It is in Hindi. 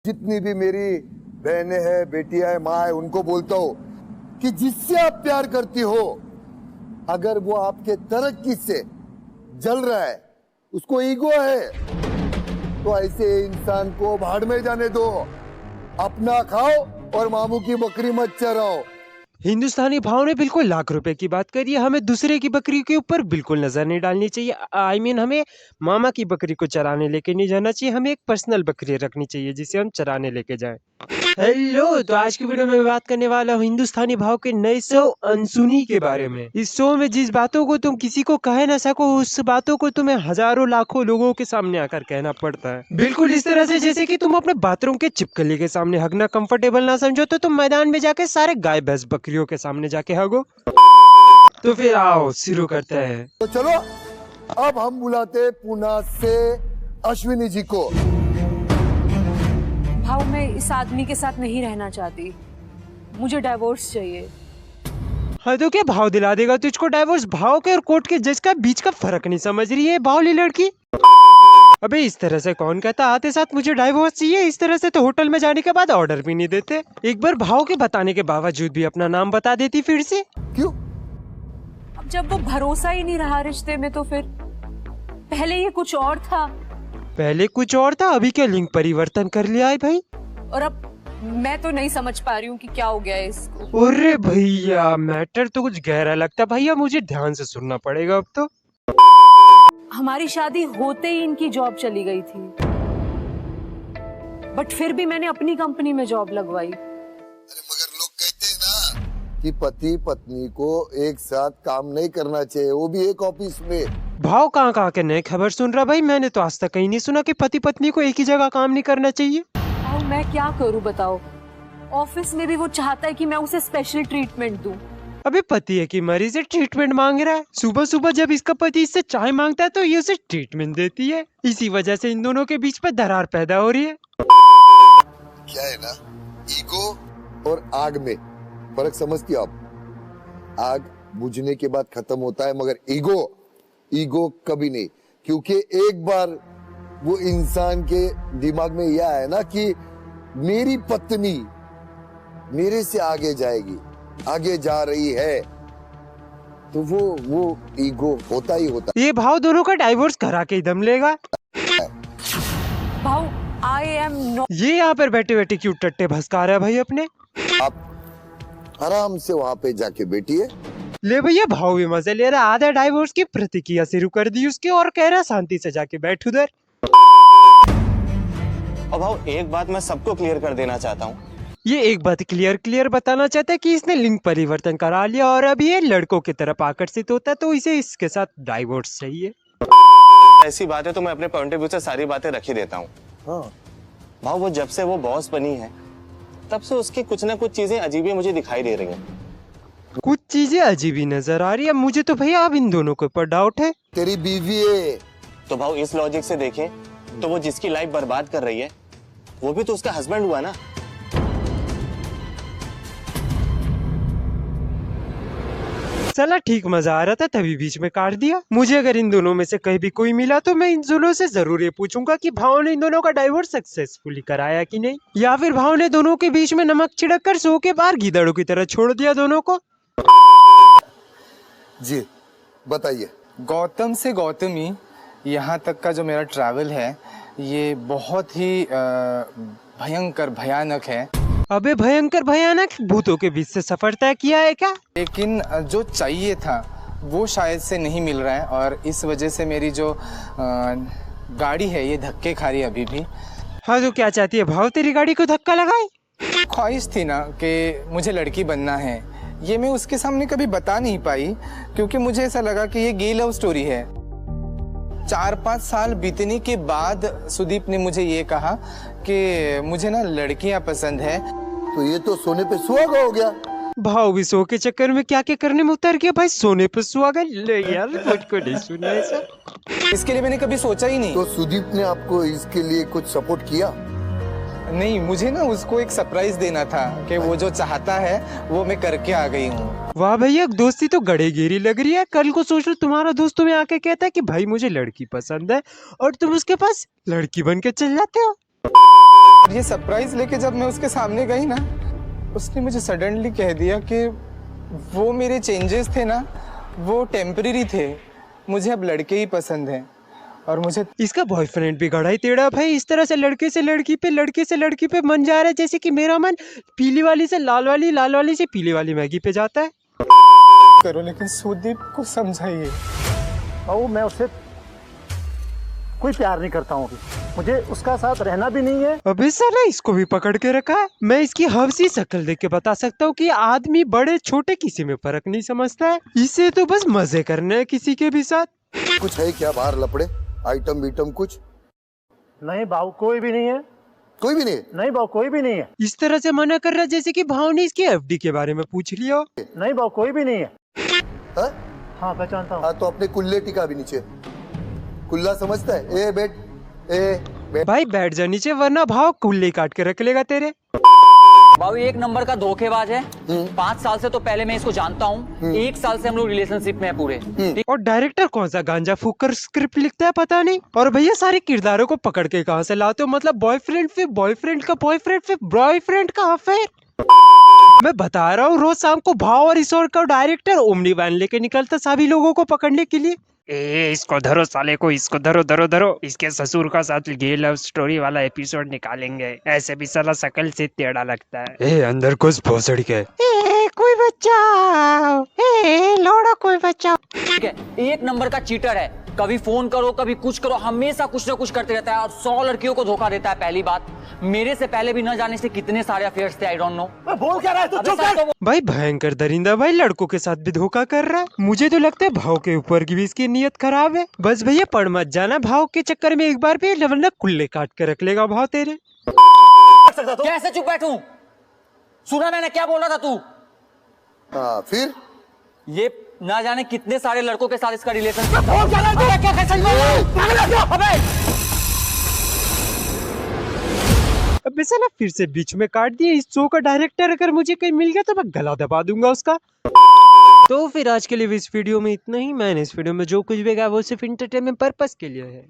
जितनी भी मेरी बहनें हैं, बेटियां हैं, माँ है, उनको बोलता हूँ कि जिससे आप प्यार करती हो, अगर वो आपके तरक्की से जल रहा है, उसको ईगो है, तो ऐसे इंसान को भाड़ में जाने दो। अपना खाओ और मामू की बकरी मत चराओ। हिंदुस्तानी भाव ने बिल्कुल लाख रुपए की बात करी है। हमें दूसरे की बकरी के ऊपर बिल्कुल नजर नहीं डालनी चाहिए। हमें मामा की बकरी को चराने लेके नहीं जाना चाहिए। हमें एक पर्सनल बकरी रखनी चाहिए जिसे हम चराने लेके जाएं। हेलो, तो आज की वीडियो में मैं बात करने वाला हूँ हिंदुस्तानी भाव के नए शो अनसुनी के बारे में। इस शो में जिस बातों को तुम किसी को कह ना सको, उस बातों को तुम्हें हजारों लाखों लोगों के सामने आकर कहना पड़ता है। बिल्कुल इस तरह से जैसे कि तुम अपने बाथरूम के चिपकली के सामने हगना कंफर्टेबल ना समझो, तो तुम मैदान में जाके सारे गाय भैंस बकरियों के सामने जाके हगो। तो फिर आओ शुरू करते हैं। तो चलो, अब हम बुलाते पुणे से अश्विनी जी को। भाव, मैं इस आदमी के साथ नहीं रहना चाहती, मुझे डाइवोर्स चाहिए। हाँ, तो क्या भाव दिला देगा तुझको डाइवोर्स? भाव के और कोर्ट के जज का बीच का फर्क नहीं समझ रही है बावली लड़की। अबे इस तरह से कौन कहता आते साथ मुझे डाइवोर्स चाहिए? इस तरह से तो होटल में जाने के बाद ऑर्डर भी नहीं देते। एक बार भाव के बताने के बावजूद भी अपना नाम बता देती फिर से। क्यों? अब जब वो भरोसा ही नहीं रहा रिश्ते में, तो फिर पहले ये कुछ और था। पहले कुछ और था, अभी क्या लिंग परिवर्तन कर लिया है भाई? और अब मैं तो नहीं समझ पा रही हूँ कि क्या हो गया है इसको। अरे भैया, मैटर तो कुछ गहरा लगता भैया, मुझे ध्यान से सुनना पड़ेगा अब तो। हमारी शादी होते ही इनकी जॉब चली गई थी, बट फिर भी मैंने अपनी कंपनी में जॉब लगवाई। मगर लोग कहते हैं ना कि पति पत्नी को एक साथ काम नहीं करना चाहिए, वो भी एक ऑफिस में। भाव कहाँ के नए खबर सुन रहा भाई? मैंने तो आज तक कहीं नहीं सुना कि पति पत्नी को एक ही जगह काम नहीं करना चाहिए। अब मैं क्या करूँ बताओ? ऑफिस में भी वो चाहता है कि मैं उसे स्पेशल ट्रीटमेंट दूं। अबे पति है कि मरीज से ट्रीटमेंट मांग रहा है। सुबह सुबह जब इसका पति इससे चाय मांगता है तो ये उसे ट्रीटमेंट देती है। इसी वजह से इन दोनों के बीच में दरार पैदा हो रही है। क्या है ना, ईगो और आग में फर्क समझती हो आप? आग बुझने के बाद खत्म होता है, मगर ईगो कभी नहीं। क्योंकि एक बार वो इंसान के दिमाग में यह है ना कि मेरी पत्नी मेरे से आगे जाएगी, आगे जा रही है, तो वो ईगो होता ही होता। ये भाव दोनों का डाइवोर्स करा के ही दम लेगा। भाव, आई एम नॉट। ये यहाँ पर बैठे बैठे क्यों टट्टे भसका रहा है भाई अपने? आप आराम से वहां पे जाके बैठिए। ले भैया, भाव भी मजे ले रहा। आधा डाइवोर्स की प्रतिक्रिया शुरू कर दी उसके और कह रहा शांति से जाके बैठ उधर। और भाव, एक बात मैं सबको क्लियर कर देना चाहता हूँ। ये एक बात क्लियर बताना चाहता है कि इसने लिंग परिवर्तन करा लिया और अब ये लड़कों की तरफ आकर्षित होता है, तो इसे इसके साथ डाइवोर्स चाहिए। ऐसी बात है तो मैं अपने पॉइंट ऑफ व्यू से सारी बातें रख ही देता हूँ। हाँ। भाव, वो जब से वो बॉस बनी है तब से उसकी कुछ ना कुछ चीजें अजीब ही मुझे दिखाई दे रही हैं। कुछ चीजें अजीब ही नजर आ रही है मुझे तो भैया। अब इन दोनों के ऊपर डाउट है। तेरी बीवी है। तो भाव, इस लॉजिक से देखें तो वो जिसकी लाइफ बर्बाद कर रही है वो भी तो उसका हस्बैंड हुआ ना। चला ठीक, मजा आ रहा था तभी बीच में काट दिया। मुझे अगर इन दोनों में से कहीं भी कोई मिला तो मैं इन दोनों से जरूर ये पूछूंगा कि भाव ने इन दोनों का डाइवोर्स सक्सेसफुली कराया कि नहीं, या फिर भाव ने दोनों के बीच में नमक छिड़क कर सो के बाहर गीदड़ों की तरह छोड़ दिया दोनों को। जी बताइए। गौतम से गौतमी यहाँ तक का जो मेरा ट्रैवल है ये बहुत ही भयंकर भयानक है। अबे भयंकर भयानक? भूतों के बीच से सफर तय किया है क्या? लेकिन जो चाहिए था वो शायद से नहीं मिल रहा है और इस वजह से मेरी जो गाड़ी है ये धक्के खा रही है अभी भी। हाँ, तो क्या चाहती है भाव तेरी गाड़ी को धक्का लगाए? ख्वाहिश थी ना कि मुझे लड़की बनना है, ये मैं उसके सामने कभी बता नहीं पाई क्योंकि मुझे ऐसा लगा कि ये गे लव स्टोरी है। 4-5 साल बीतने के बाद सुदीप ने मुझे ये कहा कि मुझे ना लड़कियां पसंद है। तो ये तो सोने पे सुहागा हो गया। भाव भी सो के चक्कर में क्या क्या करने में उतर गया भाई। सोने पर सुहागा? ले यार, मुझको नहीं सुना ऐसा। इसके लिए मैंने कभी सोचा ही नहीं। तो सुदीप ने आपको इसके लिए कुछ सपोर्ट किया? नहीं, मुझे ना उसको एक सरप्राइज देना था कि वो जो चाहता है वो मैं करके आ गई हूँ। वाह भैया, दोस्ती तो गड़े गिरी लग रही है। कल को सोच लो तुम्हारा दोस्त तुम्हें आके कहता है कि भाई मुझे लड़की पसंद है और तुम उसके पास लड़की बन के चल जाते हो। ये सरप्राइज लेके जब मैं उसके सामने गई ना, उसने मुझे सडनली कह दिया कि वो मेरे चेंजेस थे ना, वो टेम्परेरी थे, मुझे अब लड़के ही पसंद हैं। और मुझे इसका बॉयफ्रेंड भी गड़ा ही टेढ़ा भाई। इस तरह से लड़के से लड़की पे, लड़के से लड़की पे मन जा रहा है, जैसे कि मेरा मन पीली वाली से लाल वाली, लाल वाली से पीली वाली मैगी पे जाता है। करो, लेकिन सुदीप को समझाइए। और मैं उससे कोई प्यार नहीं करता हूँ, मुझे उसका साथ रहना भी नहीं है। अबे साला इसको भी पकड़ के रखा है। मैं इसकी हवसी शक्ल देख के बता सकता हूँ कि आदमी बड़े छोटे किसी में फर्क नहीं समझता है। इसे तो बस मजे करने हैं किसी के भी साथ। कुछ है क्या बाहर लपड़े, आइटम बीटम कुछ? नहीं बाबू, कोई भी नहीं है। कोई भी नहीं? नहीं बाबू, कोई भी नहीं है। इस तरह से मना कर रहा है जैसे कि भाव ने इसकी एफडी के बारे में पूछ लिया हो। नहीं बाबू, कोई भी नहीं है। हाँ? हाँ पहचानता हूँ। हाँ तो अपने कुल्ले टिका भी नीचे। कुल्ला समझता है? ए बैठ, ए बैठ। भाई बैठ जा नीचे, वरना भाव कुल्ले काट के रख लेगा तेरे। बाबू एक नंबर का धोखेबाज है। 5 साल से तो पहले मैं इसको जानता हूँ। 1 साल से हम लोग रिलेशनशिप में है पूरे। और डायरेक्टर कौन सा गांजा फूक कर स्क्रिप्ट लिखता है पता नहीं। और भैया सारे किरदारों को पकड़ के कहाँ से लाते हो? मतलब बॉयफ्रेंड फिर बॉयफ्रेंड का बॉयफ्रेंड फिर बॉयफ्रेंड का अफेयर। मैं बता रहा हूँ, रोज शाम को भाव और ईश्वर का डायरेक्टर ओमनी वैन लेके निकलता सभी लोगों को पकड़ने के लिए। इसको धरो साले को, इसको धरो धरो धरो। इसके ससुर का साथ ये लव स्टोरी वाला एपिसोड निकालेंगे। ऐसे भी साला शकल से टेढ़ा लगता है। अंदर कुछ भोसड़ी के। कोई बचाओ, लौड़ा कोई बचाओ। ठीक है, 1 नंबर का चीटर है। कभी फोन करो, कभी कुछ करो, हमेशा कुछ ना कुछ करते रहता है और 100 लड़कियों को धोखा देता है। पहली बात, मेरे से पहले भी न जाने से कितने सारे अफेयर्स थे, आई डोंट नो। बोल क्या रहा है तू? चुप कर। भाई भयंकर दरिंदा भाई, लड़कों के साथ भी धोखा कर रहा है। मुझे तो लगता है भाव के ऊपर की भी इसकी नीयत खराब है। बस भैया पढ़ मत जाना भाव के चक्कर में एक बार भी, वरना कुल्ले काट के रख लेगा भाव तेरे। कैसे चुप बैठूं? सुना मैंने क्या बोल रहा था तू? हाँ फिर ये ना जाने कितने सारे लड़कों के साथ इसका रिलेशन। अब साला फिर से बीच में काट दिया। इस शो का डायरेक्टर अगर मुझे कहीं मिल गया तो मैं गला दबा दूंगा उसका। तो फिर आज के लिए इस वीडियो में इतना ही। मैंने इस वीडियो में जो कुछ भी कहा वो सिर्फ इंटरटेनमेंट पर्पस के लिए है।